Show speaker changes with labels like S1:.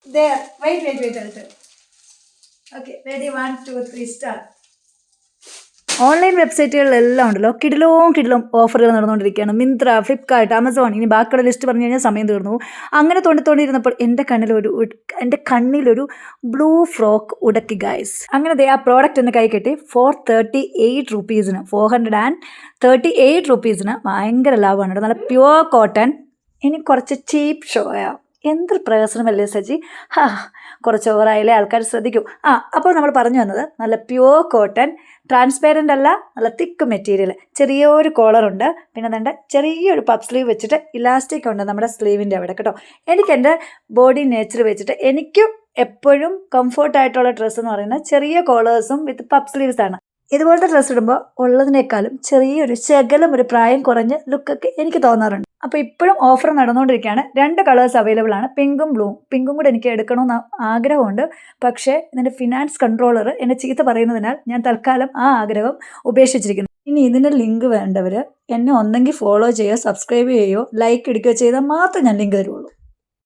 S1: There. Wait. I'll tell. Okay, ready? 1, 2, 3, start. Online വെബ്സൈറ്റുകളിലെല്ലാം ഉണ്ടല്ലോ കിടിലും ഓഫറുകൾ നടന്നുകൊണ്ടിരിക്കുകയാണ്. മിന്ത്ര, ഫ്ലിപ്കാർട്ട്, ആമസോൺ, ഇനി ബാക്കിയുള്ള ലിസ്റ്റ് പറഞ്ഞു കഴിഞ്ഞാൽ സമയം തീർന്നു. അങ്ങനെ തോണ്ടിയിരുന്നപ്പോൾ എൻ്റെ കണ്ണിലൊരു ബ്ലൂ ഫ്രോക്ക് ഉടക്കി ഗൈസ്. അങ്ങനെ ആ പ്രോഡക്റ്റ് എൻ്റെ കൈ കിട്ടി 438 റുപ്പീസിന് 438 റുപ്പീസിന് ഭയങ്കര ലാഭമാണ് കേട്ടോ. നല്ല പ്യുവർ കോട്ടൺ. ഇനി കുറച്ച് ചീപ്പ് ഷോയാ. എന്തൊരു പ്രഹസനമല്ലേ സജി. കുറച്ച് ഓവറായാലേ ആൾക്കാർ ശ്രദ്ധിക്കും. അപ്പോൾ നമ്മൾ പറഞ്ഞു വന്നത് നല്ല പ്യുവർ കോട്ടൺ, ട്രാൻസ്പെറൻ്റ് അല്ല, നല്ല തിക്ക് മെറ്റീരിയൽ, ചെറിയൊരു കോളറുണ്ട്, പിന്നെ അതിൻ്റെ ചെറിയൊരു പഫ് സ്ലീവ് വെച്ചിട്ട് ഇലാസ്റ്റിക് ഉണ്ട് നമ്മുടെ സ്ലീവിൻ്റെ അവിടെ കേട്ടോ. എനിക്ക് എൻ്റെ ബോഡി നേച്ചർ വെച്ചിട്ട് എനിക്ക് എപ്പോഴും കംഫർട്ടായിട്ടുള്ള ഡ്രസ്സ് എന്ന് പറയുന്നത് ചെറിയ കോളേഴ്സും വിത്ത് പഫ് സ്ലീവ്സാണ്. ഇതുപോലത്തെ ഡ്രസ്സ് ഇടുമ്പോൾ ഉള്ളതിനേക്കാളും ചെറിയൊരു ശകലം ഒരു പ്രായം കുറഞ്ഞ ലുക്കൊക്കെ എനിക്ക് തോന്നാറുണ്ട്. അപ്പോൾ ഇപ്പോഴും ഓഫർ നടന്നുകൊണ്ടിരിക്കുകയാണ്. 2 കളേഴ്സ് അവൈലബിൾ ആണ്, പിങ്കും ബ്ലൂവും. പിങ്കും കൂടെ എനിക്ക് എടുക്കണമെന്ന് ആഗ്രഹമുണ്ട്. പക്ഷേ ഇതിൻ്റെ ഫിനാൻസ് കൺട്രോളർ എന്നെ ചീത്ത പറയുന്നതിനാൽ ഞാൻ തൽക്കാലം ആ ആഗ്രഹം ഉപേക്ഷിച്ചിരിക്കുന്നു. ഇനി ഇതിൻ്റെ ലിങ്ക് വേണ്ടവർ എന്നെ ഒന്നെങ്കിൽ ഫോളോ ചെയ്യുകയോ സബ്സ്ക്രൈബ് ചെയ്യുകയോ ലൈക്ക് ഇടുകയോ ചെയ്താൽ മാത്രമേ ഞാൻ ലിങ്ക് തരുള്ളൂ.